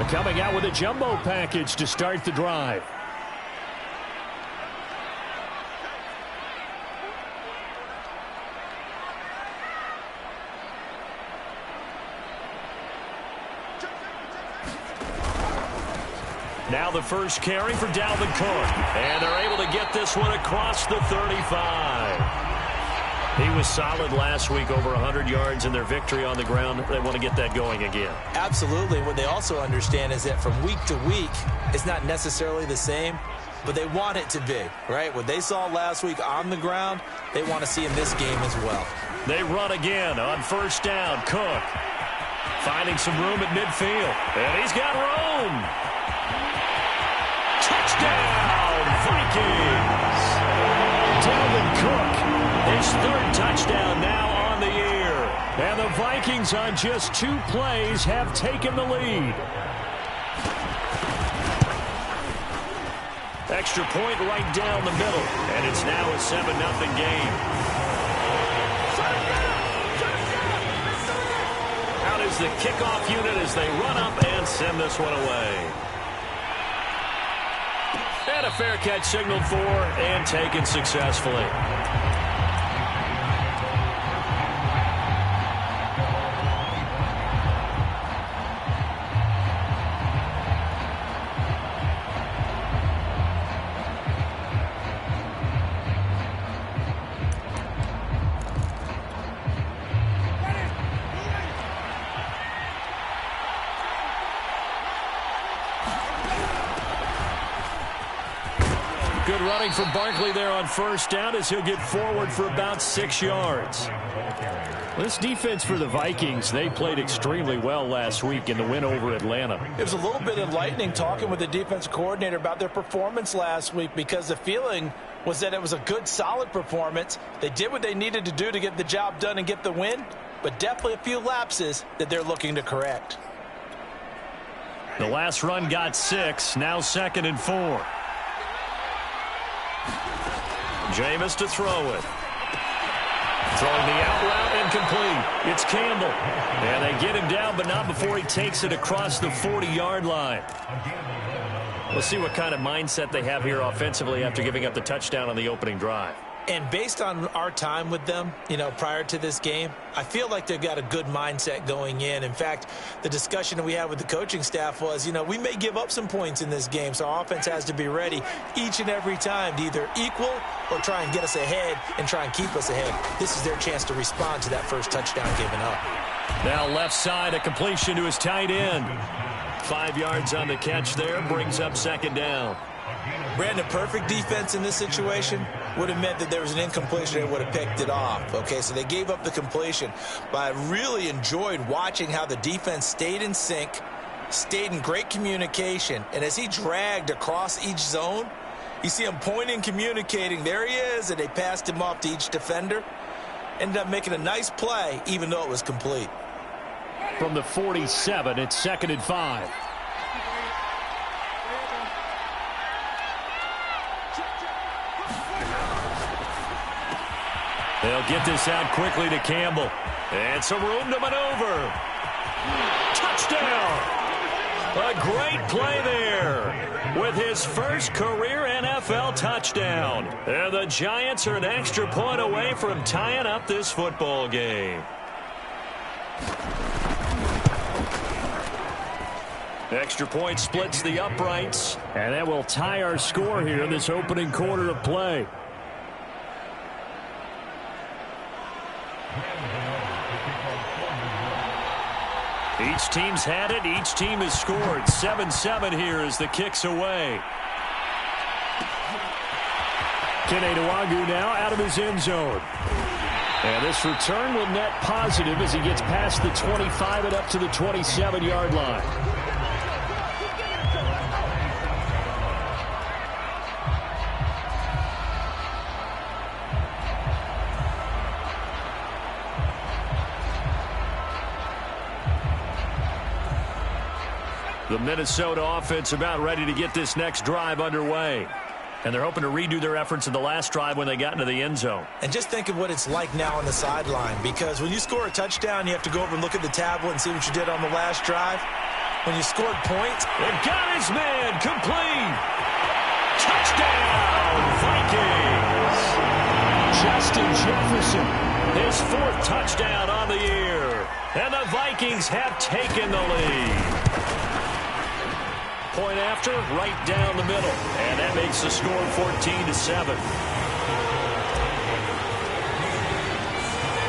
Coming out with a jumbo package to start the drive. Now the first carry for Dalvin Cook. And they're able to get this one across the 35. He was solid last week, over 100 yards in their victory on the ground. They want to get that going again. Absolutely. What they also understand is that from week to week, it's not necessarily the same, but they want it to be, right? What they saw last week on the ground, they want to see in this game as well. They run again on first down. Cook finding some room at midfield. And he's got room. Touchdown, Vikings! Dalvin Cook, his third touchdown now on the year. And the Vikings on just 2 plays have taken the lead. Extra point right down the middle. And it's now a 7-0 game. Out is the kickoff unit as they run up and send this one away. And a fair catch signaled for and taken successfully. Good running from Barkley there on first down as he'll get forward for about 6 yards. This defense for the Vikings, they played extremely well last week in the win over Atlanta. It was a little bit enlightening talking with the defense coordinator about their performance last week because the feeling was that it was a good, solid performance. They did what they needed to do to get the job done and get the win, but definitely a few lapses that they're looking to correct. The last run got 6, now 2nd and 4. Jameis to throw it. Throwing the out route incomplete. It's Campbell. And they get him down, but not before he takes it across the 40-yard line. We'll see what kind of mindset they have here offensively after giving up the touchdown on the opening drive. And based on our time with them, prior to this game, I feel like they've got a good mindset going in. In fact, the discussion that we had with the coaching staff was, we may give up some points in this game, so our offense has to be ready each and every time to either equal or try and get us ahead and try and keep us ahead. This is their chance to respond to that first touchdown given up. Now left side, a completion to his tight end. 5 yards on the catch there, brings up 2nd down. Brandon, perfect defense in this situation would have meant that there was an incompletion and would have picked it off. Okay, so they gave up the completion. But I really enjoyed watching how the defense stayed in sync, stayed in great communication. And as he dragged across each zone, you see him pointing, communicating. There he is, and they passed him off to each defender. Ended up making a nice play, even though it was complete. From the 47, it's 2nd and 5. They'll get this out quickly to Campbell. And some room to maneuver. Touchdown! A great play there with his first career NFL touchdown. And the Giants are an extra point away from tying up this football game. Extra point splits the uprights. And that will tie our score here in this opening quarter of play. Each team's had it. Each team has scored. 7-7 here as the kick's away. Kene Nwangwu now out of his end zone. And this return will net positive as he gets past the 25 and up to the 27-yard line. The Minnesota offense about ready to get this next drive underway. And they're hoping to redo their efforts in the last drive when they got into the end zone. And just think of what it's like now on the sideline, because when you score a touchdown, you have to go over and look at the tablet and see what you did on the last drive. when you scored points. And got his man complete. Touchdown, Vikings. Justin Jefferson, his 4th touchdown on the year. And the Vikings have taken the lead. Point after, right down the middle. And that makes the score 14-7.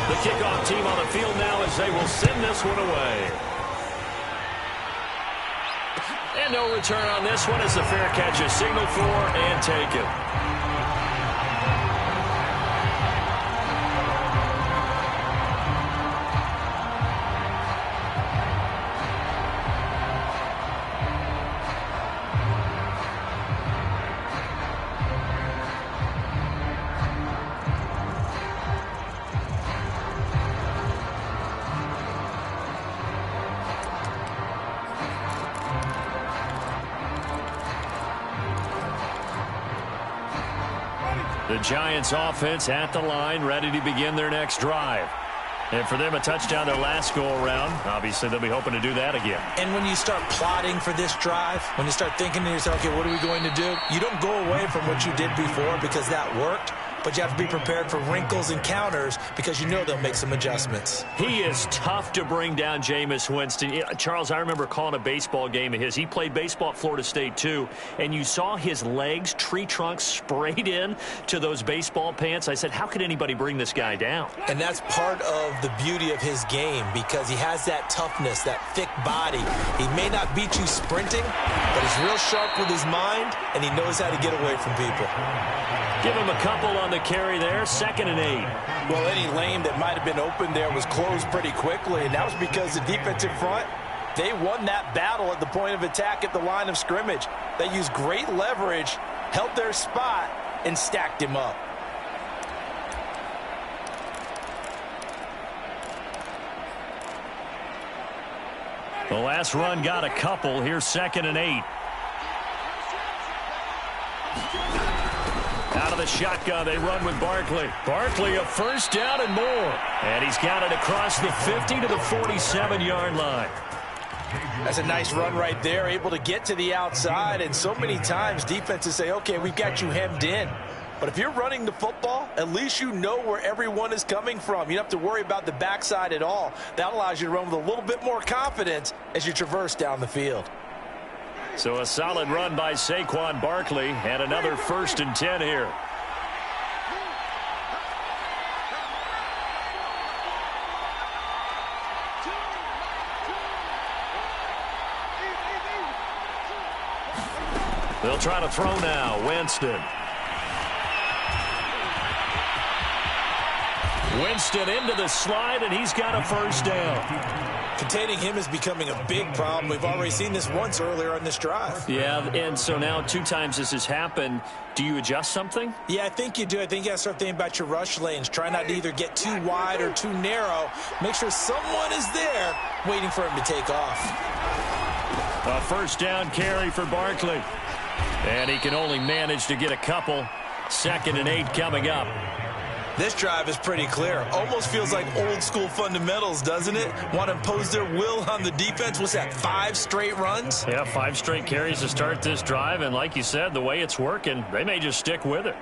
The kickoff team on the field now as they will send this one away. And no return on this one as the fair catch is signaled for and taken. The Giants offense at the line, ready to begin their next drive. And for them, a touchdown their last go-around. Obviously, they'll be hoping to do that again. And when you start plotting for this drive, when you start thinking to yourself, okay, what are we going to do? You don't go away from what you did before because that worked. But you have to be prepared for wrinkles and counters because you know they'll make some adjustments. He is tough to bring down, Jameis Winston. Charles, I remember calling a baseball game of his. He played baseball at Florida State, too. And you saw his legs, tree trunks sprayed in to those baseball pants. I said, how could anybody bring this guy down? And that's part of the beauty of his game because he has that toughness, that thick body. He may not beat you sprinting, but he's real sharp with his mind, and he knows how to get away from people. Give him a couple on the carry there, 2nd and 8. Well, any lane that might have been open there was closed pretty quickly, and that was because the defensive front, they won that battle at the point of attack at the line of scrimmage. They used great leverage, held their spot, and stacked him up. The last run got a couple. Here's 2nd and 8. Out of the shotgun, they run with Barkley. Barkley, a first down and more. And he's got it across the 50 to the 47-yard line. That's a nice run right there, able to get to the outside. And so many times defenses say, okay, we've got you hemmed in. But if you're running the football, at least you know where everyone is coming from. You don't have to worry about the backside at all. That allows you to run with a little bit more confidence as you traverse down the field. So a solid run by Saquon Barkley and another 1st and 10 here. They'll try to throw now. Winston. Winston into the slide, and he's got a first down. Containing him is becoming a big problem. We've already seen this once earlier on this drive. Yeah, and so now 2 times this has happened. Do you adjust something? Yeah, I think you do. I think you got to start thinking about your rush lanes. Try not to either get too wide or too narrow. Make sure someone is there waiting for him to take off. A first down carry for Barkley. And he can only manage to get a couple. 2nd and 8 coming up. This drive is pretty clear. Almost feels like old school fundamentals, doesn't it? Want to impose their will on the defense. What's that, 5 straight runs? Yeah, 5 straight carries to start this drive. And like you said, the way it's working, they may just stick with it.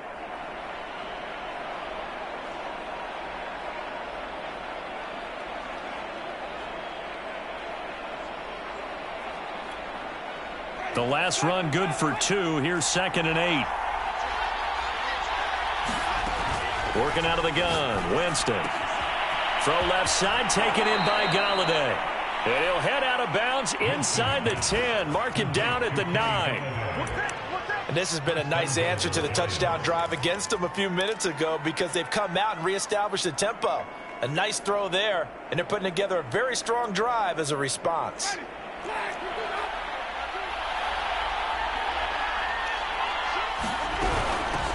The last run good for 2. Here's 2nd and 8. Working out of the gun, Winston. Throw left side, taken in by Galladay. And he'll head out of bounds inside the 10. Mark him down at the 9. And this has been a nice answer to the touchdown drive against them a few minutes ago because they've come out and reestablished the tempo. A nice throw there, and they're putting together a very strong drive as a response.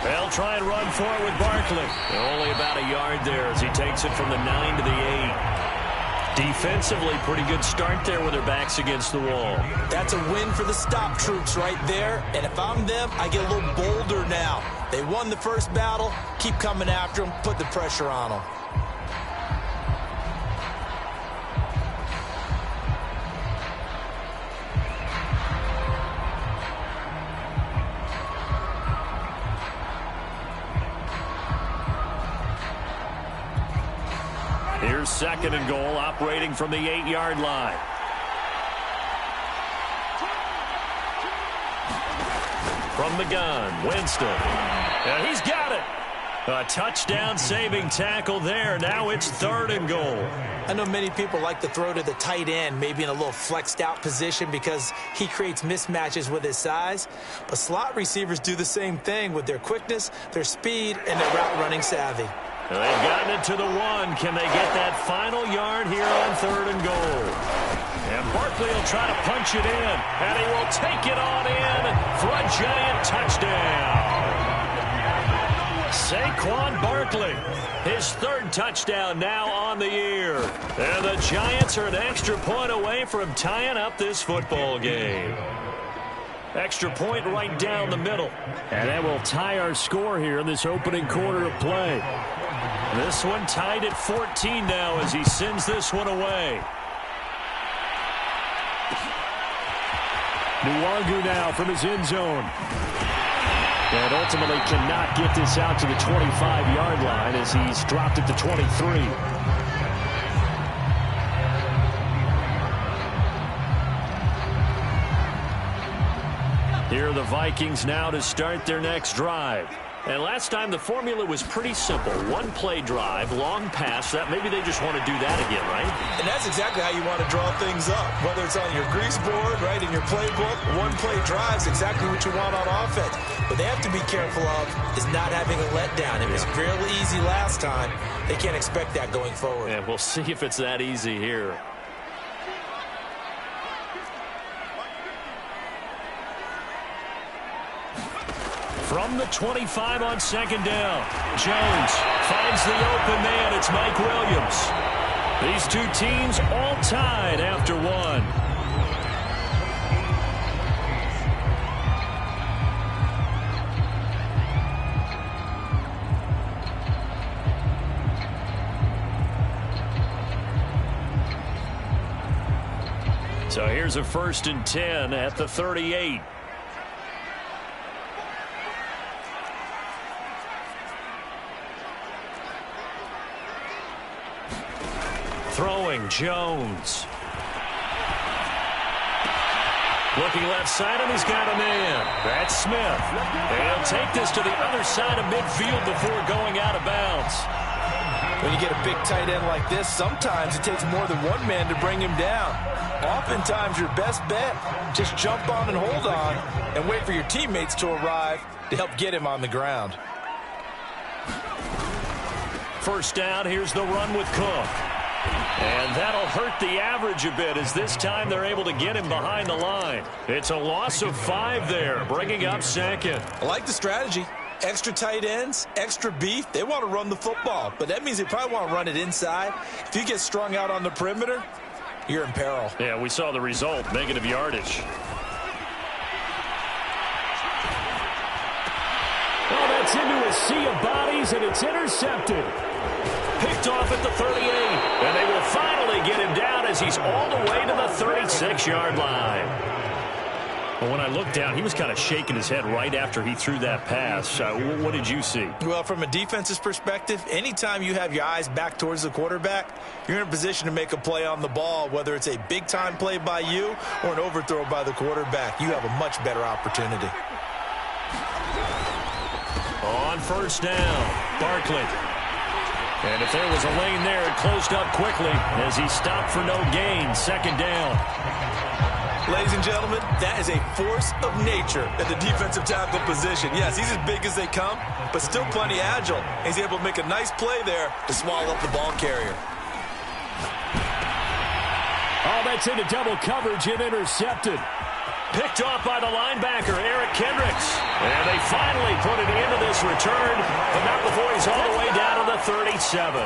They'll try and run for it with Barkley. Only about a yard there as he takes it from the 9 to the 8. Defensively, pretty good start there with their backs against the wall. That's a win for the stop troops right there. And if I'm them, I get a little bolder now. They won the first battle. Keep coming after them. Put the pressure on them. Here's second and goal, operating from the 8-yard line. From the gun, Winston. And he's got it. A touchdown-saving tackle there. Now it's third and goal. I know many people like to throw to the tight end, maybe in a little flexed-out position because he creates mismatches with his size. But slot receivers do the same thing with their quickness, their speed, and their route-running savvy. They've gotten it to the 1. Can they get that final yard here on third and goal? And Barkley will try to punch it in, and he will take it on in for a giant touchdown. Saquon Barkley, his third touchdown now on the year. And the Giants are an extra point away from tying up this football game. Extra point right down the middle. And that will tie our score here in this opening quarter of play. This one tied at 14 now as he sends this one away. Nwangu now from his end zone. And ultimately cannot get this out to the 25-yard line as he's dropped at the 23. Here are the Vikings now to start their next drive. And last time the formula was pretty simple. One-play drive, long pass. That maybe they just want to do that again, right? And that's exactly how you want to draw things up. Whether it's on your grease board, right, in your playbook, one-play drive is exactly what you want on offense. What they have to be careful of is not having a letdown. It was fairly easy last time. They can't expect that going forward. And we'll see if it's that easy here. From the 25 on second down, Jones finds the open man. It's Mike Williams. These two teams all tied after one. So here's a 1st and 10 at the 38. Throwing, Jones. Looking left side, and he's got a man. That's Smith. And he'll take this to the other side of midfield before going out of bounds. When you get a big tight end like this, sometimes it takes more than one man to bring him down. Oftentimes, your best bet, just jump on and hold on and wait for your teammates to arrive to help get him on the ground. First down, here's the run with Cook. And that'll hurt the average a bit as this time they're able to get him behind the line. It's a loss of 5 there, bringing up second. I like the strategy. Extra tight ends, extra beef. They want to run the football, but that means they probably want to run it inside. If you get strung out on the perimeter, you're in peril. Yeah, we saw the result, negative yardage. Oh, that's into a sea of bodies, and it's intercepted. Picked off at the 38, and they will finally get him down as he's all the way to the 36-yard line. But when I looked down, he was kind of shaking his head right after he threw that pass. What did you see? Well, from a defense's perspective, anytime you have your eyes back towards the quarterback, you're in a position to make a play on the ball, whether it's a big-time play by you or an overthrow by the quarterback. You have a much better opportunity. On first down, Barkley. And if there was a lane there, it closed up quickly as he stopped for no gain. Second down. Ladies and gentlemen, that is a force of nature at the defensive tackle position. Yes, he's as big as they come, but still plenty agile. He's able to make a nice play there to swallow up the ball carrier. Oh, that's into double coverage and intercepted. Picked off by the linebacker, Eric Kendricks. And they finally put it into this return, but not before he's all the way down to the 37.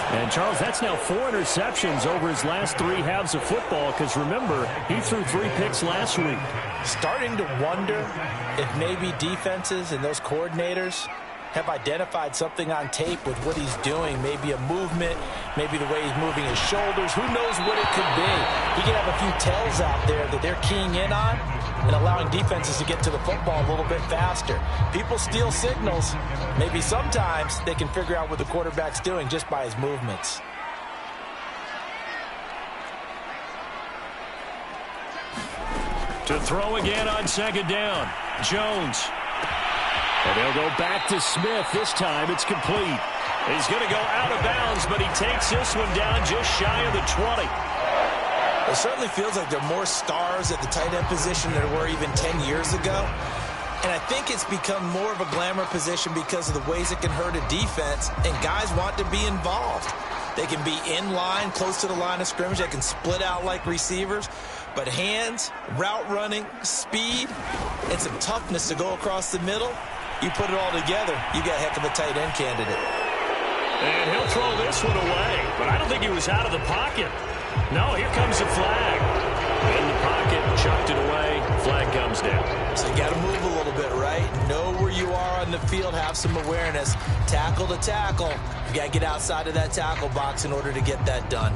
And, Charles, that's now 4 interceptions over his last 3 halves of football because, remember, he threw 3 picks last week. Starting to wonder if maybe defenses and those coordinators have identified something on tape with what he's doing. Maybe a movement, maybe the way he's moving his shoulders. Who knows what it could be? He could have a few tells out there that they're keying in on and allowing defenses to get to the football a little bit faster. People steal signals. Maybe sometimes they can figure out what the quarterback's doing just by his movements. To throw again on second down. Jones. And they'll go back to Smith. This time it's complete. He's going to go out of bounds, but he takes this one down just shy of the 20. It certainly feels like there are more stars at the tight end position than there were even 10 years ago. And I think it's become more of a glamour position because of the ways it can hurt a defense, and guys want to be involved. They can be in line, close to the line of scrimmage. They can split out like receivers. But hands, route running, speed, and some toughness to go across the middle, you put it all together, you got a heck of a tight end candidate. And he'll throw this one away, but I don't think he was out of the pocket. No, here comes a flag. In the pocket, chucked it away, flag comes down. So you got to move a little bit, right? Know where you are on the field, have some awareness. Tackle to tackle. You got to get outside of that tackle box in order to get that done.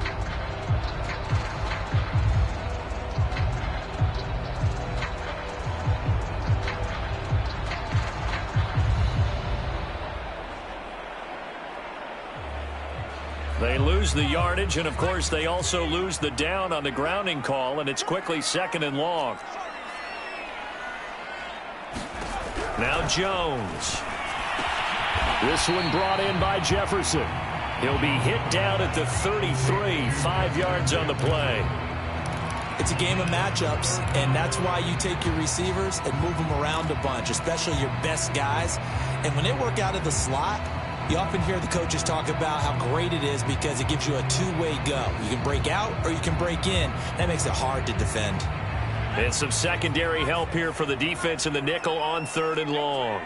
They lose the yardage, and, of course, they also lose the down on the grounding call, and it's quickly second and long. Now Jones. This one brought in by Jefferson. He'll be hit down at the 33, 5 yards on the play. It's a game of matchups, and that's why you take your receivers and move them around a bunch, especially your best guys. And when they work out of the slot, you often hear the coaches talk about how great it is because it gives you a two-way go. You can break out or you can break in. That makes it hard to defend. And some secondary help here for the defense in the nickel on third and long.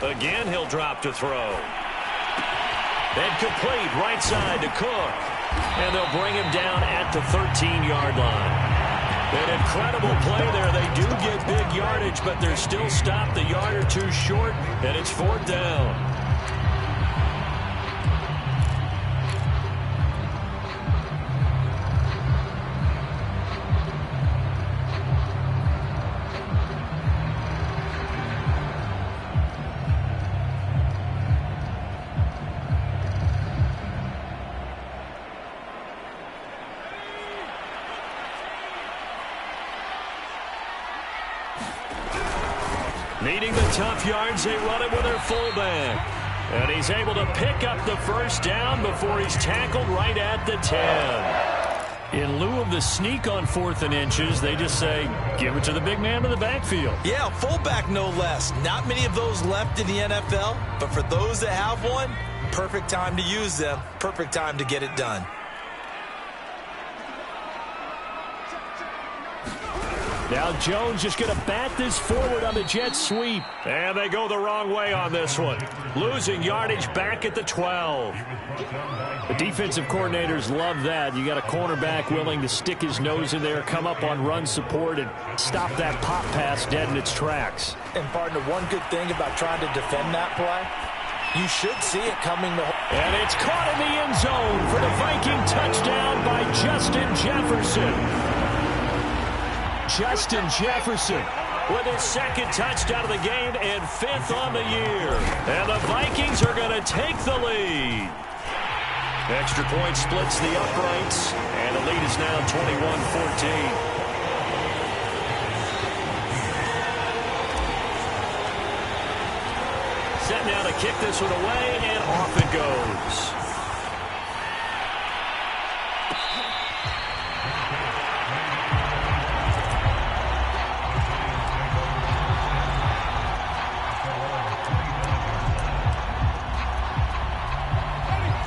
Again, he'll drop to throw. And complete right side to Cook. And they'll bring him down at the 13-yard line. An incredible play there. They do get big yardage, but they're still stopped a yard or two short, and it's fourth down. Needing the tough yards, they run it with their fullback. And he's able to pick up the first down before he's tackled right at the 10. In lieu of the sneak on 4th and inches, they just say, give it to the big man in the backfield. Yeah, fullback no less. Not many of those left in the NFL, but for those that have one, perfect time to use them, perfect time to get it done. Now Jones just going to bat this forward on the jet sweep. And they go the wrong way on this one. Losing yardage back at the 12. The defensive coordinators love that. You got a cornerback willing to stick his nose in there, come up on run support, and stop that pop pass dead in its tracks. And, partner, one good thing about trying to defend that play, you should see it coming. And it's caught in the end zone for the Viking touchdown by Justin Jefferson. Justin Jefferson with his second touchdown of the game and 5th on the year. And the Vikings are going to take the lead. Extra point splits the uprights, and the lead is now 21-14. Set now to kick this one away, and off it goes.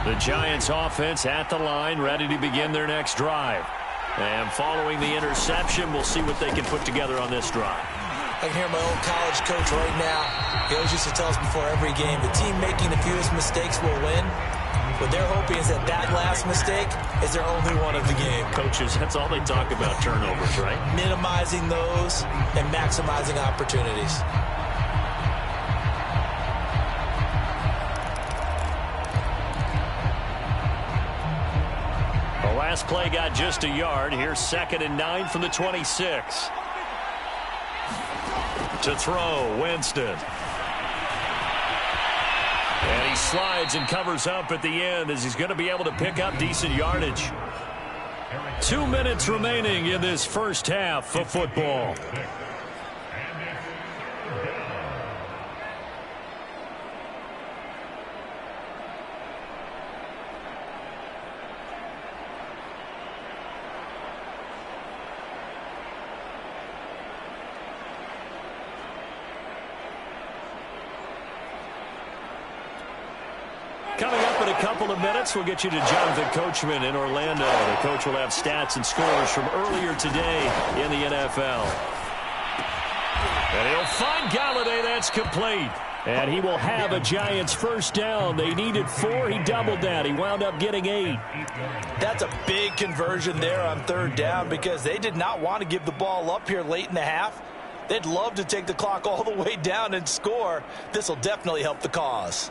The Giants offense at the line, ready to begin their next drive. And following the interception, we'll see what they can put together on this drive. I can hear my old college coach right now. He always used to tell us before every game, the team making the fewest mistakes will win. What they're hoping is that that last mistake is their only one of the game. Coaches, that's all they talk about, turnovers, right? Minimizing those and maximizing opportunities. The last play got just a yard. Here's 2nd and 9 from the 26. To throw, Winston. And he slides and covers up at the end as he's going to be able to pick up decent yardage. 2 minutes remaining in this first half of football. Coming up in a couple of minutes, we'll get you to Jonathan Coachman in Orlando. The coach will have stats and scores from earlier today in the NFL. And he'll find Galladay. That's complete. And he will have a Giants first down. They needed 4. He doubled that. He wound up getting 8. That's a big conversion there on third down because they did not want to give the ball up here late in the half. They'd love to take the clock all the way down and score. This will definitely help the cause.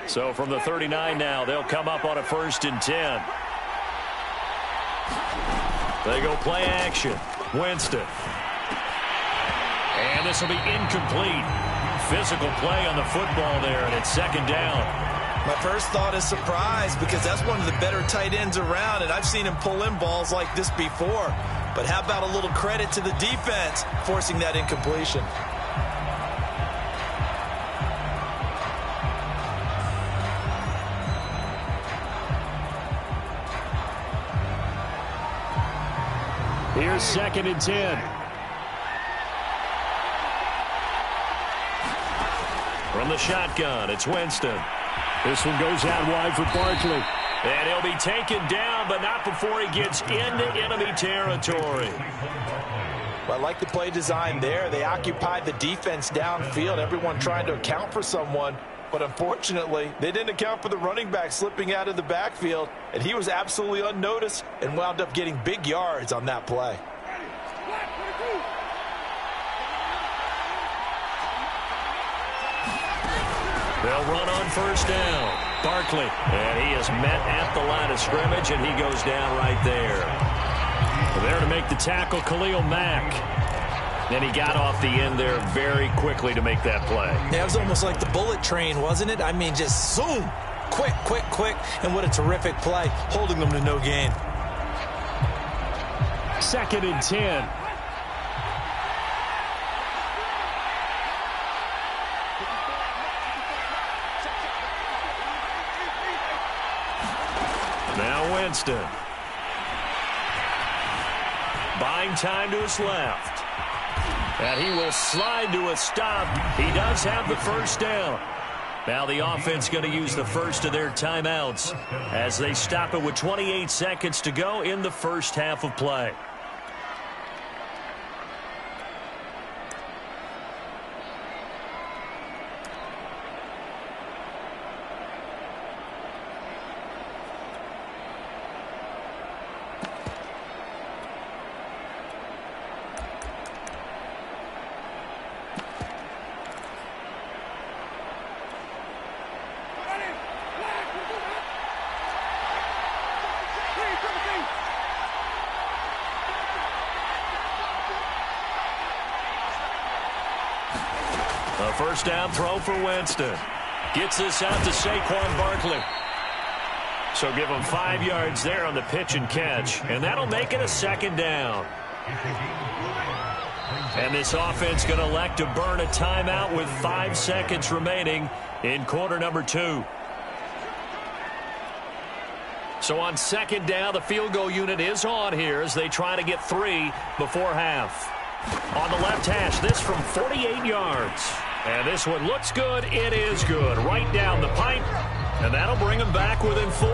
So from the 39 now, they'll come up on a 1st and 10. They go play action. Winston. And this will be incomplete. Physical play on the football there, and it's 2nd down. My first thought is surprise because that's one of the better tight ends around, and I've seen him pull in balls like this before. But how about a little credit to the defense forcing that incompletion? Here's 2nd and 10. From the shotgun, it's Winston. This one goes out wide for Barkley. And he'll be taken down, but not before he gets into enemy territory. Well, I like the play design there. They occupied the defense downfield, everyone trying to account for someone. But unfortunately, they didn't account for the running back slipping out of the backfield, and he was absolutely unnoticed and wound up getting big yards on that play. They'll run on 1st down. Barkley, and he is met at the line of scrimmage, and he goes down right there. There to make the tackle, Khalil Mack. Then he got off the end there very quickly to make that play. Yeah, it was almost like the bullet train, wasn't it? I mean, just zoom. Quick, quick, quick. And what a terrific play, holding them to no gain. 2nd and 10. Now Winston. Buying time to his left. And he will slide to a stop. He does have the 1st down. Now the offense going to use the first of their timeouts as they stop it with 28 seconds to go in the first half of play. A 1st down throw for Winston. Gets this out to Saquon Barkley. So give him 5 yards there on the pitch and catch. And that'll make it a 2nd down. And this offense going to elect to burn a timeout with 5 seconds remaining in quarter number 2. So on 2nd down, the field goal unit is on here as they try to get 3 before half. On the left hash, this from 48 yards. And this one looks good. It is good. Right down the pipe. And that'll bring them back within 4.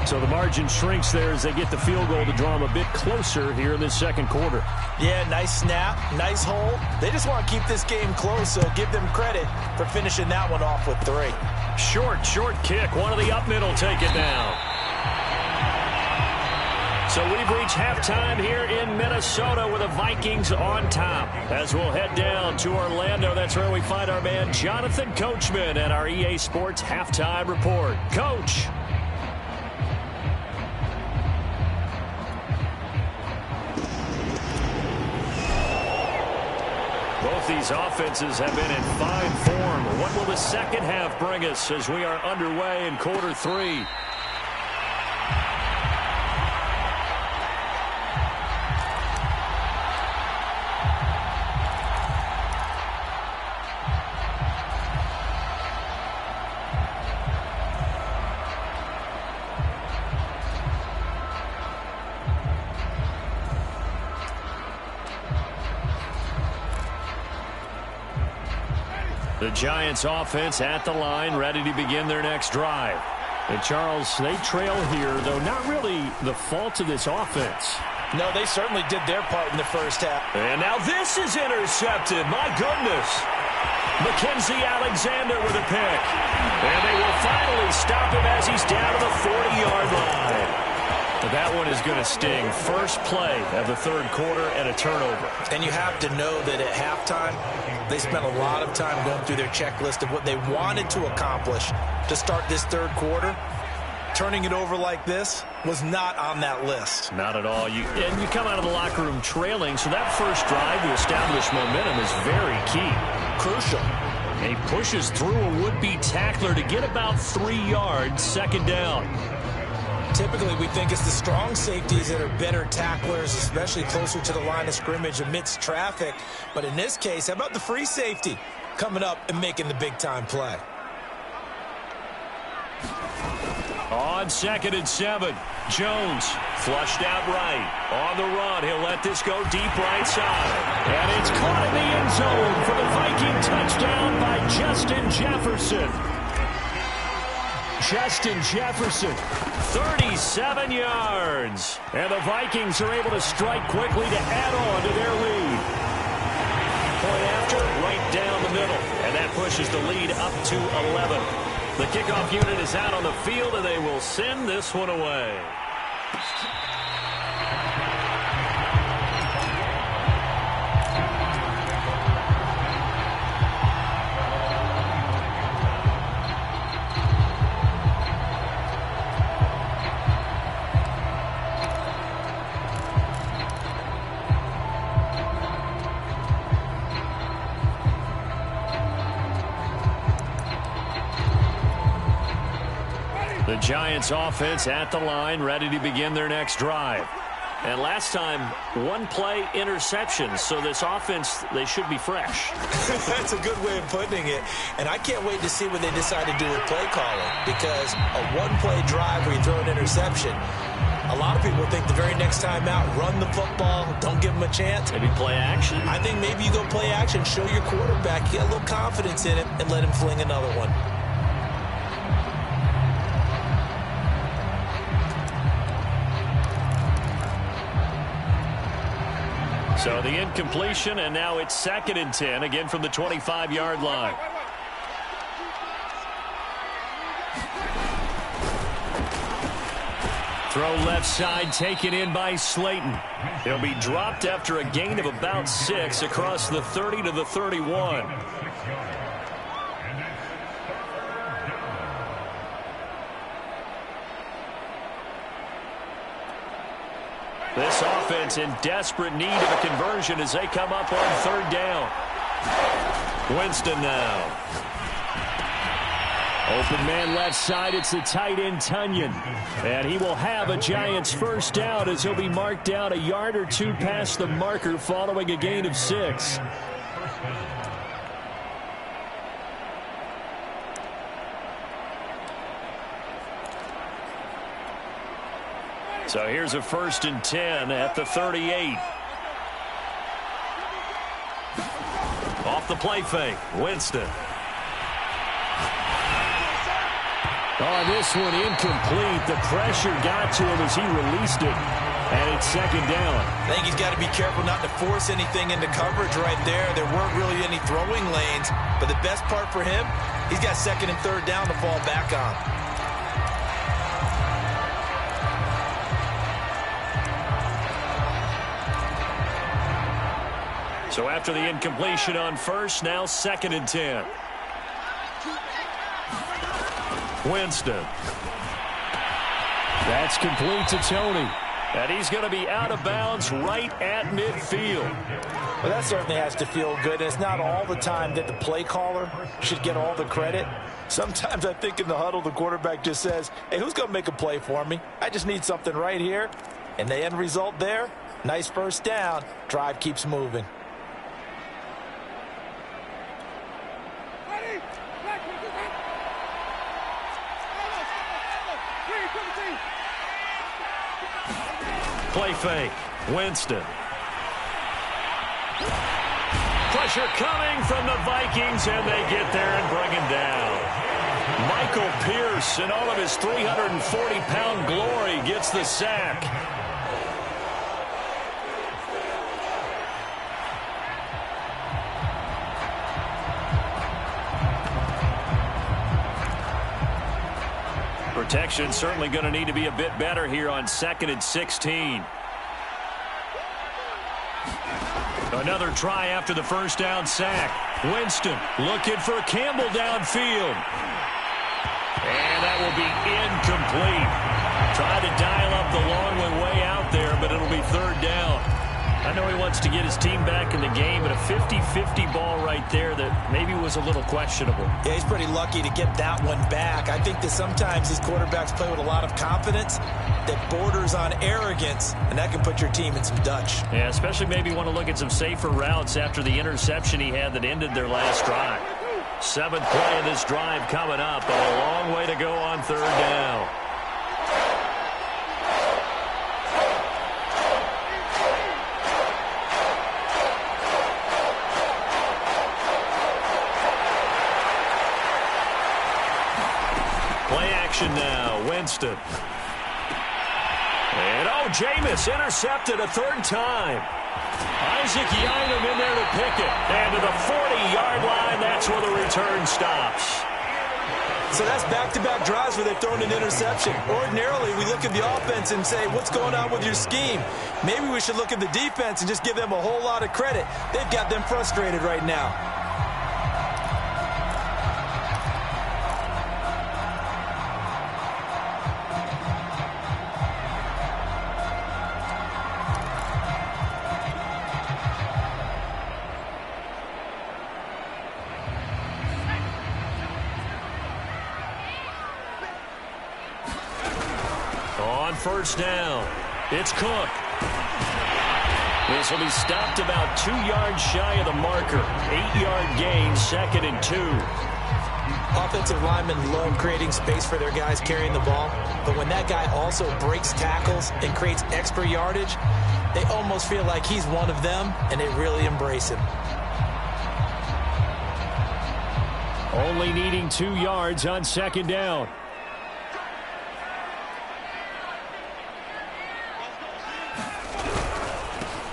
So the margin shrinks there as they get the field goal to draw them a bit closer here in this 2nd quarter. Yeah, nice snap, nice hold. They just want to keep this game close, so give them credit for finishing that one off with 3. Short kick. One of the up middle take it down. So we've reached halftime here in Minnesota with the Vikings on top. As we'll head down to Orlando, that's where we find our man Jonathan Coachman at our EA Sports Halftime Report. Coach. Both these offenses have been in fine form. What will the second half bring us as we are underway in quarter three? The Giants offense at the line, ready to begin their next drive. And Charles, they trail here, though not really the fault of this offense. No, they certainly did their part in the first half. And now this is intercepted. My goodness. Mackenzie Alexander with a pick. And they will finally stop him as he's down to the 40-yard line. But that one is going to sting. First play of the third quarter and a turnover. And you have to know that at halftime, they spent a lot of time going through their checklist of what they wanted to accomplish to start this third quarter. Turning it over like this was not on that list. Not at all. And you come out of the locker room trailing, so that first drive to establish momentum is very key. Crucial. And he pushes through a would-be tackler to get about 3 yards, second down. Typically, we think it's the strong safeties that are better tacklers, especially closer to the line of scrimmage amidst traffic. But in this case, how about the free safety coming up and making the big-time play? On 2nd and 7, Jones flushed out right. On the run, he'll let this go deep right side. And it's caught in the end zone for the Viking touchdown by Justin Jefferson. Justin Jefferson, 37 yards. And the Vikings are able to strike quickly to add on to their lead. Point after, right down the middle. And that pushes the lead up to 11. The kickoff unit is out on the field, and they will send this one away. The Giants offense at the line, ready to begin their next drive. And last time, one play interception, so this offense, they should be fresh. That's a good way of putting it. And I can't wait to see what they decide to do with play calling, because a one-play drive where you throw an interception, a lot of people think the very next time out, run the football, don't give them a chance. Maybe play action. I think maybe you go play action, show your quarterback, get a little confidence in it, and let him fling another one. So the incompletion, and now it's 2nd and 10, again from the 25-yard line. Throw left side, taken in by Slayton. He'll be dropped after a gain of about 6 across the 30 to the 31. This offense in desperate need of a conversion as they come up on 3rd down. Winston now. Open man left side, it's the tight end Tunyon. And he will have a Giants first down as he'll be marked down a yard or two past the marker following a gain of 6. So here's a 1st and 10 at the 38. Off the play fake, Winston. Oh, this one incomplete. The pressure got to him as he released it. And it's 2nd down. I think he's got to be careful not to force anything into coverage right there. There weren't really any throwing lanes. But the best part for him, he's got 2nd and 3rd down to fall back on. So after the incompletion on 1st, now 2nd and 10. Winston. That's complete to Tony. And he's going to be out of bounds right at midfield. Well, that certainly has to feel good. And it's not all the time that the play caller should get all the credit. Sometimes I think in the huddle, the quarterback just says, hey, who's going to make a play for me? I just need something right here. And the end result there, nice first down. Drive keeps moving. Play fake. Winston. Pressure coming from the Vikings, and they get there and bring him down. Michael Pierce, in all of his 340-pound glory, gets the sack. Protection certainly going to need to be a bit better here on 2nd and 16. Another try after the first down sack. Winston looking for Campbell downfield. And that will be incomplete. Tried to dial up the long way out there, but it'll be 3rd down. I know he wants to get his team back in the game, but a 50-50 ball right there that maybe was a little questionable. Yeah, he's pretty lucky to get that one back. I think that sometimes these quarterbacks play with a lot of confidence that borders on arrogance, and that can put your team in some Dutch. Yeah, especially maybe want to look at some safer routes after the interception he had that ended their last drive. 7th play of this drive coming up, but a long way to go on 3rd down. Play action now, Winston. And, Jameis intercepted a 3rd time. Isaac Yianum in there to pick it. And to the 40-yard line, that's where the return stops. So that's back-to-back drives where they've thrown an interception. Ordinarily, we look at the offense and say, what's going on with your scheme? Maybe we should look at the defense and just give them a whole lot of credit. They've got them frustrated right now. First down. It's Cook. This will be stopped about 2 yards shy of the marker. 8-yard gain, 2nd and 2. Offensive linemen love creating space for their guys carrying the ball, but when that guy also breaks tackles and creates extra yardage, they almost feel like he's one of them, and they really embrace him. Only needing 2 yards on 2nd down.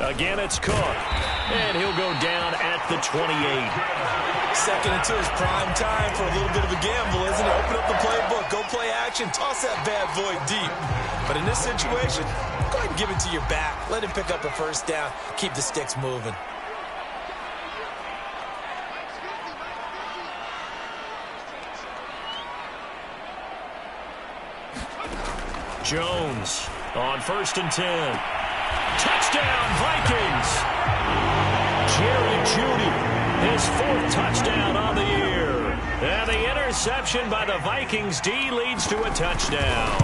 Again, it's Cook. And he'll go down at the 28. 2nd and 2 is prime time for a little bit of a gamble, isn't it? Open up the playbook, go play action, toss that bad boy deep. But in this situation, go ahead and give it to your back. Let him pick up a first down. Keep the sticks moving. Jones on 1st and 10. Touchdown, Vikings! Jerry Jeudy, his 4th touchdown on the year. And the interception by the Vikings D leads to a touchdown.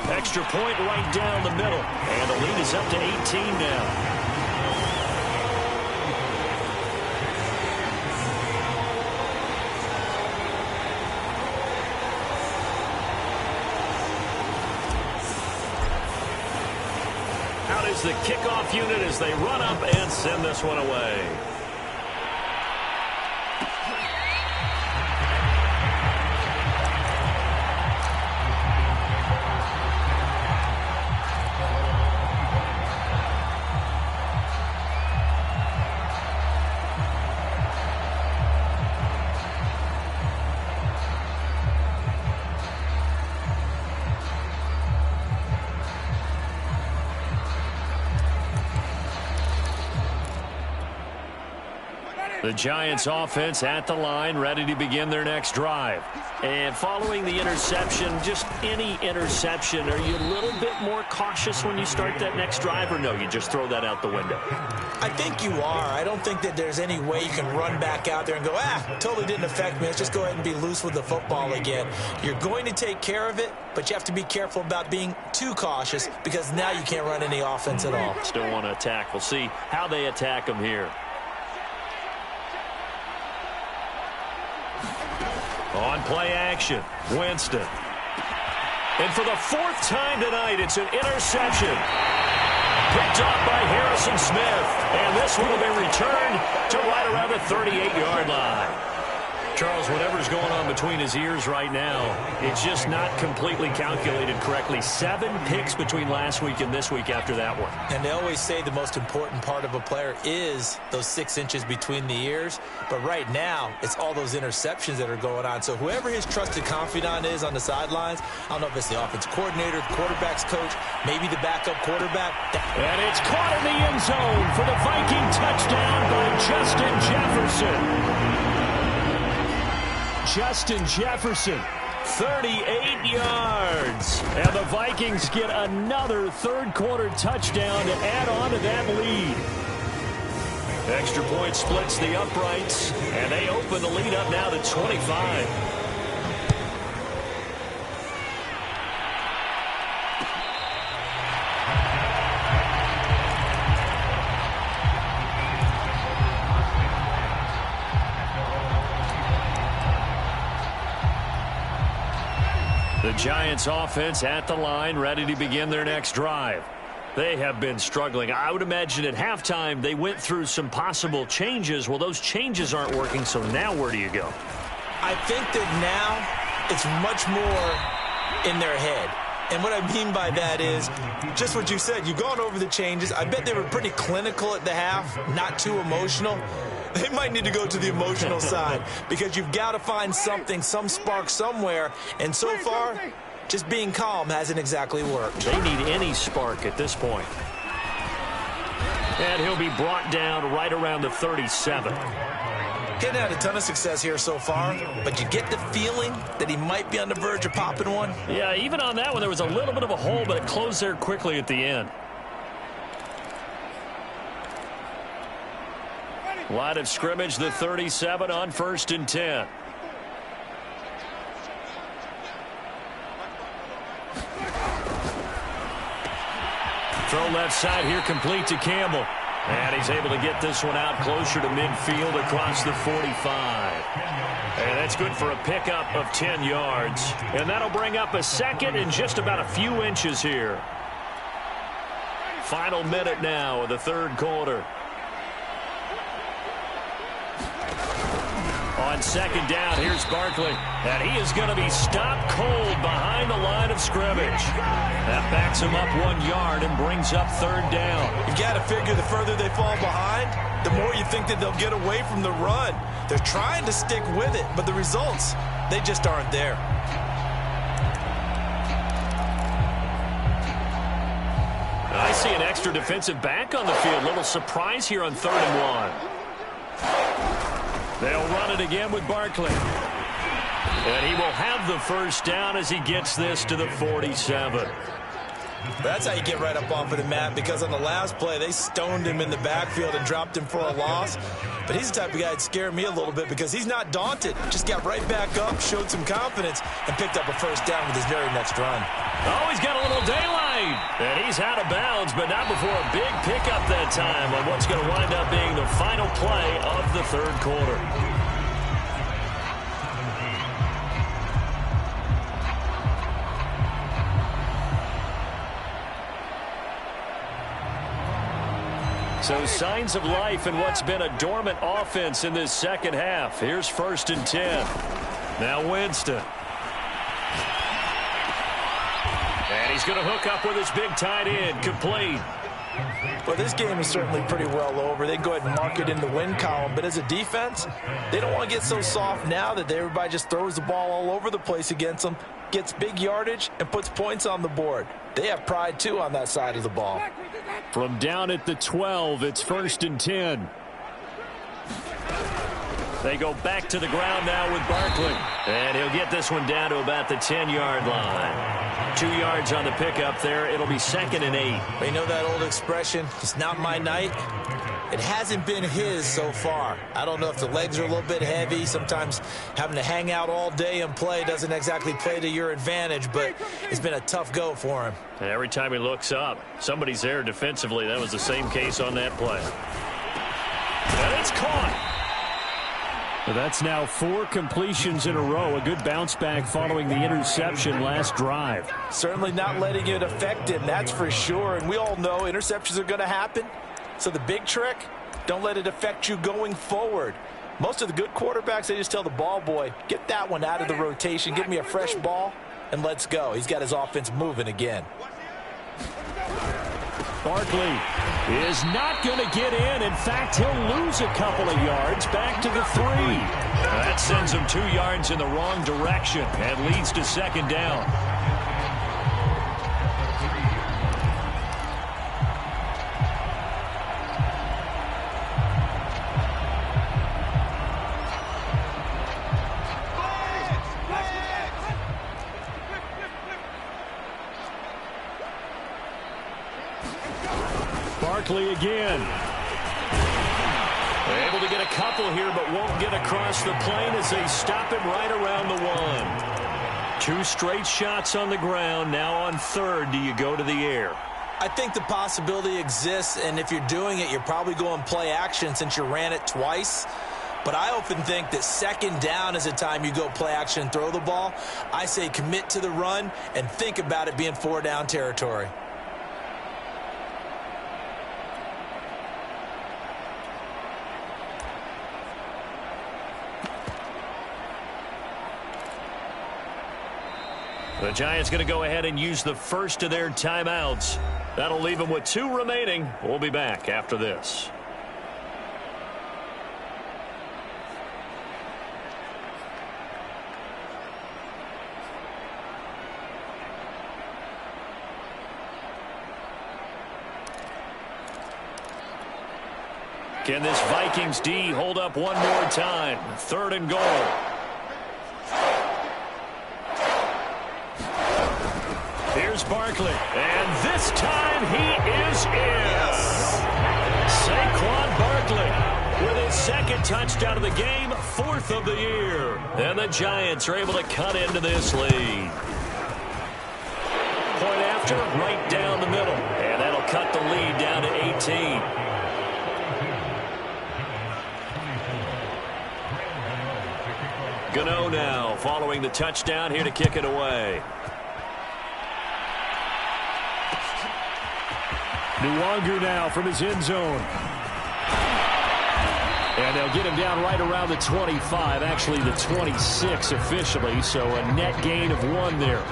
Extra point right down the middle. And the lead is up to 18 now. The kickoff unit as they run up and send this one away. The Giants offense at the line, ready to begin their next drive. And following the interception, just any interception, are you a little bit more cautious when you start that next drive, or no, you just throw that out the window? I think you are. I don't think that there's any way you can run back out there and go, totally didn't affect me. Let's just go ahead and be loose with the football again. You're going to take care of it, but you have to be careful about being too cautious because now you can't run any offense at all. Still want to attack. We'll see how they attack them here. On play action, Winston. And for the fourth time tonight, it's an interception. Picked off by Harrison Smith. And this one will be returned to right around the 38-yard line. Charles, whatever's going on between his ears right now, it's just not completely calculated correctly. 7 picks between last week and this week after that one. And they always say the most important part of a player is those 6 inches between the ears. But right now, it's all those interceptions that are going on. So whoever his trusted confidant is on the sidelines, I don't know if it's the offensive coordinator, the quarterback's coach, maybe the backup quarterback. And it's caught in the end zone for the Viking touchdown by Justin Jefferson. Justin Jefferson, 38 yards. And the Vikings get another third-quarter touchdown to add on to that lead. Extra point splits the uprights, and they open the lead up now to 25. The Giants offense at the line, ready to begin their next drive. They have been struggling. I would imagine at halftime they went through some possible changes. Well, those changes aren't working, so now where do you go? I think that now it's much more in their head. And what I mean by that is just what you said. You've gone over the changes. I bet they were pretty clinical at the half, not too emotional. They might need to go to the emotional side because you've got to find something, some spark somewhere. And so far, just being calm hasn't exactly worked. They need any spark at this point. And he'll be brought down right around the 37. Hadn't had a ton of success here so far, but you get the feeling that he might be on the verge of popping one. Yeah, even on that one, there was a little bit of a hole, but it closed there quickly at the end. Line of scrimmage, the 37 on 1st and 10. Throw left side here, complete to Campbell. And he's able to get this one out closer to midfield across the 45. And that's good for a pickup of 10 yards. And that'll bring up a second and just about a few inches here. Final minute now of the third quarter. On second down, here's Barkley. And he is going to be stopped cold behind the line of scrimmage. That backs him up 1 yard and brings up third down. You've got to figure the further they fall behind, the more you think that they'll get away from the run. They're trying to stick with it, but the results, they just aren't there. I see an extra defensive back on the field. Little surprise here on 3rd and 1. They'll run it again with Barkley. And he will have the first down as he gets this to the 47. That's how you get right up off of the mat, because on the last play, they stoned him in the backfield and dropped him for a loss. But he's the type of guy that scared me a little bit because he's not daunted. Just got right back up, showed some confidence, and picked up a first down with his very next run. Oh, he's got a little daylight. And he's out of bounds, but not before a big pickup that time on what's going to wind up being the final play of the third quarter. So signs of life in what's been a dormant offense in this second half. Here's 1st and 10. Now Winston. And he's going to hook up with his big tight end, complete. Well, this game is certainly pretty well over. They go ahead and mark it in the win column. But as a defense, they don't want to get so soft now that everybody just throws the ball all over the place against them, gets big yardage, and puts points on the board. They have pride, too, on that side of the ball. From down at the 12, it's 1st and 10. They go back to the ground now with Barkley. And he'll get this one down to about the 10-yard line. 2 yards on the pickup there. It'll be 2nd and 8. You know that old expression, it's not my night? It hasn't been his so far. I don't know if the legs are a little bit heavy. Sometimes having to hang out all day and play doesn't exactly play to your advantage, but it's been a tough go for him. And every time he looks up, somebody's there defensively. That was the same case on that play. And it's caught. Well, that's now 4 completions in a row. A good bounce back following the interception last drive. Certainly not letting it affect him, that's for sure. And we all know interceptions are going to happen. So the big trick, don't let it affect you going forward. Most of the good quarterbacks, they just tell the ball boy, get that one out of the rotation, give me a fresh ball, and let's go. He's got his offense moving again. Barkley is not going to get in. In fact, he'll lose a couple of yards back to the 3. That sends him 2 yards in the wrong direction and leads to 2nd down. Barkley again. Able to get a couple here, but won't get across the plane as they stop him right around the 1. 2 straight shots on the ground. Now on 3rd, do you go to the air? I think the possibility exists, and if you're doing it, you're probably going play action since you ran it twice. But I often think that 2nd down is a time you go play action and throw the ball. I say commit to the run and think about it being 4-down territory. The Giants going to go ahead and use the first of their timeouts. That'll leave them with 2 remaining. We'll be back after this. Can this Vikings D hold up one more time? 3rd and goal. Here's Barkley, and this time he is in. Saquon Barkley with his 2nd touchdown of the game, 4th of the year. And the Giants are able to cut into this lead. Point after, right down the middle. And that'll cut the lead down to 18. Gano now following the touchdown here to kick it away. Nwangu now from his end zone. And they'll get him down right around the 25, actually the 26 officially, so a net gain of 1 there.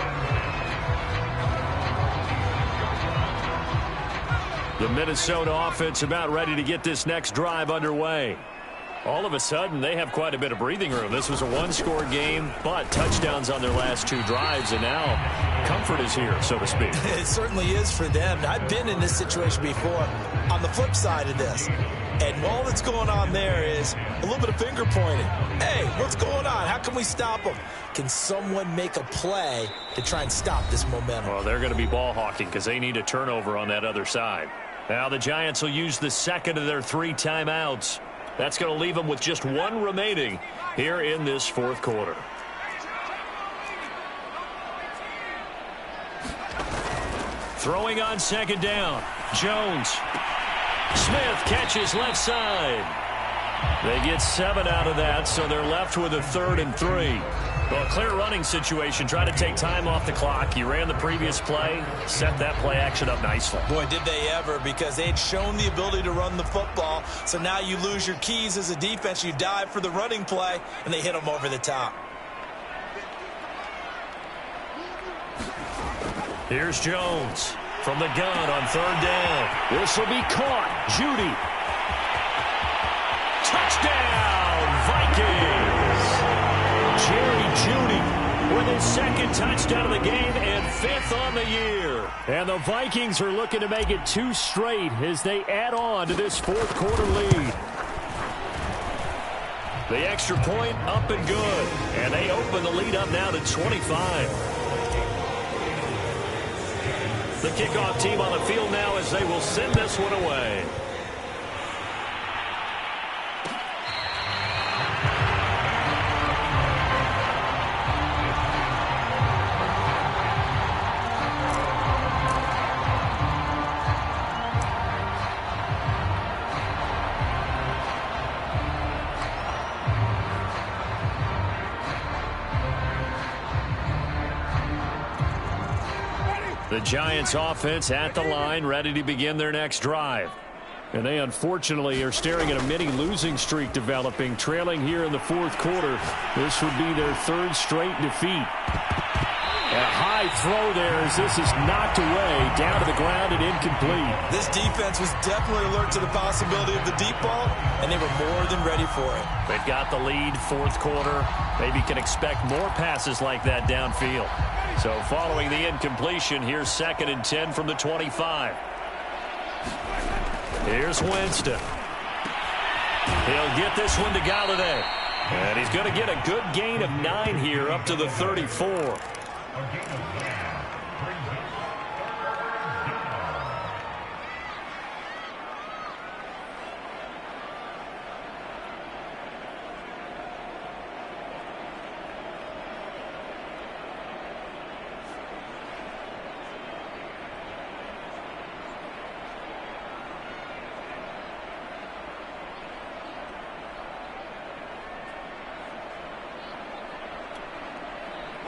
The Minnesota offense about ready to get this next drive underway. All of a sudden, they have quite a bit of breathing room. This was a 1-score game, but touchdowns on their last 2 drives, and now comfort is here, so to speak. It certainly is for them. I've been in this situation before on the flip side of this. And all that's going on there is a little bit of finger pointing. Hey, what's going on? How can we stop them? Can someone make a play to try and stop this momentum? Well, they're going to be ball hawking because they need a turnover on that other side. Now the Giants will use the 2nd of their 3 timeouts. That's going to leave them with just 1 remaining here in this 4th quarter. Throwing on 2nd down. Jones. Smith catches left side. They get 7 out of that, so they're left with a 3rd and 3. Well, a clear running situation. Try to take time off the clock. You ran the previous play, set that play action up nicely. Boy, did they ever, because they had shown the ability to run the football. So now you lose your keys as a defense. You dive for the running play, and they hit them over the top. Here's Jones from the gun on 3rd down. This will be caught. Judy. Touchdown, Vikings. Jerry Judy with his 2nd touchdown of the game and 5th on the year. And the Vikings are looking to make it 2 straight as they add on to this 4th quarter lead. The extra point up and good. And they open the lead up now to 25. The kickoff team on the field now as they will send this one away. The Giants offense at the line, ready to begin their next drive. And they unfortunately are staring at a mini losing streak developing, trailing here in the fourth quarter. This would be their third straight defeat. A high throw there as this is knocked away, down to the ground and incomplete. This defense was definitely alert to the possibility of the deep ball, and they were more than ready for it. They've got the lead, fourth quarter. Maybe can expect more passes like that downfield. So following the incompletion, here's 2nd and 10 from the 25. Here's Winston. He'll get this one to Galladay. And he's going to get a good gain of 9 here up to the 34.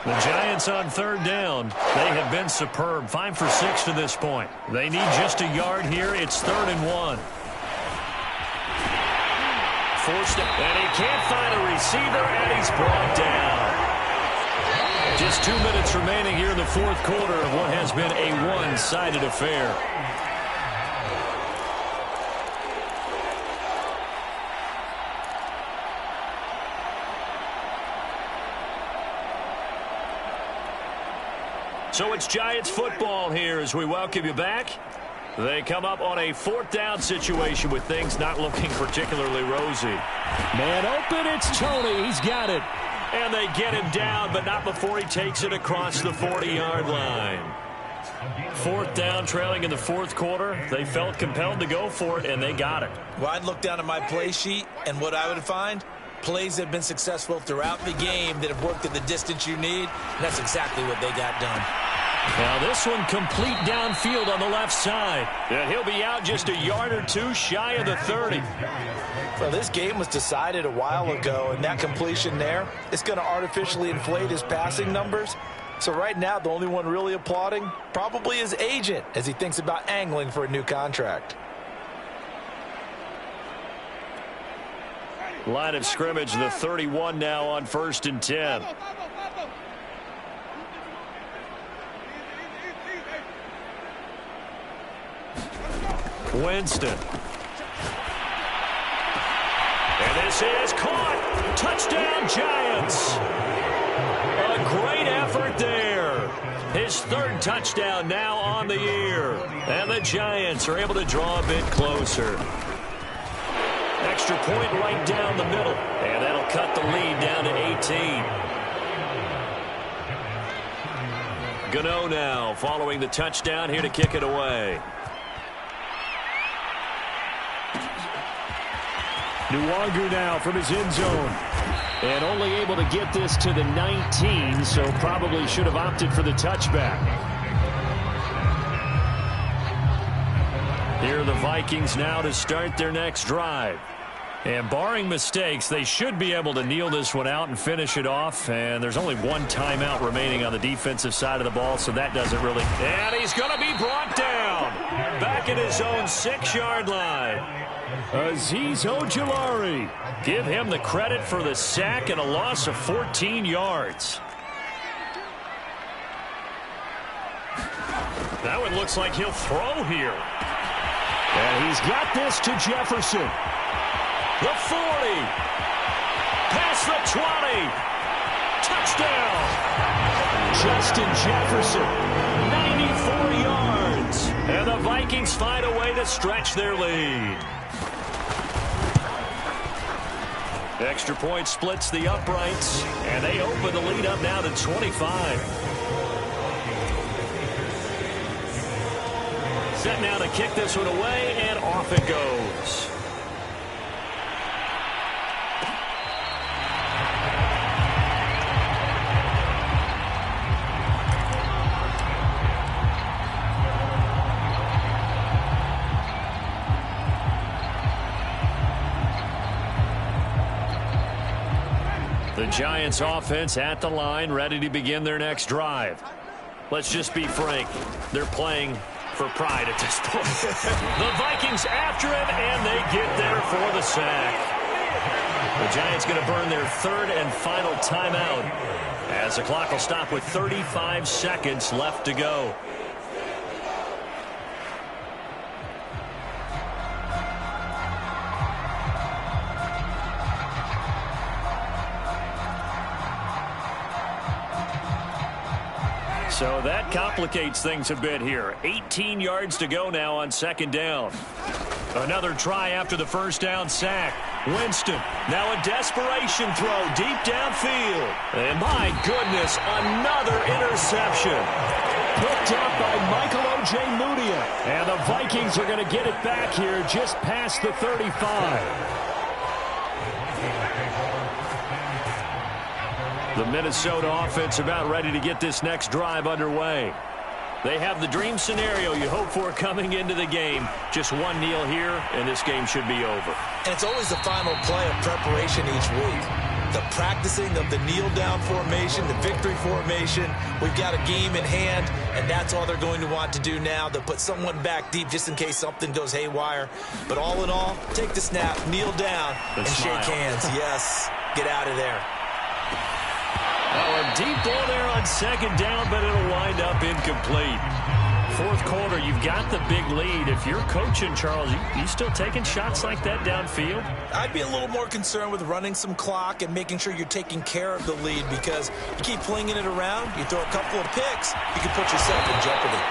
The Giants on 3rd down. They have been superb. 5 for 6 to this point. They need just a yard here. It's 3rd and 1. Forced it, and he can't find a receiver, and he's brought down. Just 2 minutes remaining here in the fourth quarter of what has been a one-sided affair. So it's Giants football here as we welcome you back. They come up on a 4th down situation with things not looking particularly rosy. Man open, it's Tony. He's got it. And they get him down, but not before he takes it across the 40-yard line. 4th down, trailing in the fourth quarter. They felt compelled to go for it, and they got it. Well, I'd look down at my play sheet, and what I would find, plays that have been successful throughout the game that have worked at the distance you need, and that's exactly what they got done. Now this one complete downfield on the left side. And he'll be out just a yard or two shy of the 30. Well, this game was decided a while ago, and that completion there is going to artificially inflate his passing numbers. So right now, the only one really applauding probably his agent as he thinks about angling for a new contract. Line of scrimmage, the 31 now on 1st and 10. Winston. And this is caught. Touchdown, Giants. A great effort there. His 3rd touchdown now on the year. And the Giants are able to draw a bit closer. Extra point right down the middle. And that'll cut the lead down to 18. Gano now following the touchdown here to kick it away. Nwangu now from his end zone. And only able to get this to the 19, so probably should have opted for the touchback. Here are the Vikings now to start their next drive. And barring mistakes, they should be able to kneel this one out and finish it off. And there's only one timeout remaining on the defensive side of the ball, so that doesn't really... And he's going to be brought down. Back at his own 6-yard line. Azeez Ojulari. Give him the credit for the sack and a loss of 14 yards. That one looks like he'll throw here. And he's got this to Jefferson. The 40. Past the 20. Touchdown. Justin Jefferson. 94 yards. And the Vikings find a way to stretch their lead. Extra point splits the uprights, and they open the lead up now to 25. Set now to kick this one away, and off it goes. The Giants offense at the line, ready to begin their next drive. Let's just be frank. They're playing for pride at this point. The Vikings after him, and they get there for the sack. The Giants going to burn their third and final timeout as the clock will stop with 35 seconds left to go. So that complicates things a bit here. 18 yards to go now on second down. Another try after the first down sack. Winston, now a desperation throw deep downfield. And my goodness, another interception. Picked up by Michael O.J. Mudia. And the Vikings are going to get it back here just past the 35. The Minnesota offense about ready to get this next drive underway. They have the dream scenario you hope for coming into the game. Just one kneel here, and this game should be over. And it's always the final play of preparation each week. The practicing of the kneel-down formation, the victory formation. We've got a game in hand, and that's all they're going to want to do now. They'll put someone back deep just in case something goes haywire. But all in all, take the snap, kneel down, and shake hands. Yes, get out of there. Oh, a deep ball there on second down, but it'll wind up incomplete. Fourth quarter, you've got the big lead. If you're coaching, Charles, you still taking shots like that downfield? I'd be a little more concerned with running some clock and making sure you're taking care of the lead, because you keep flinging it around, you throw a couple of picks, you can put yourself in jeopardy.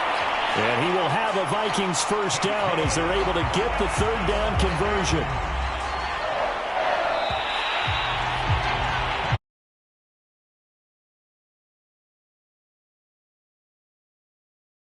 And he will have a Vikings first down as they're able to get the third down conversion.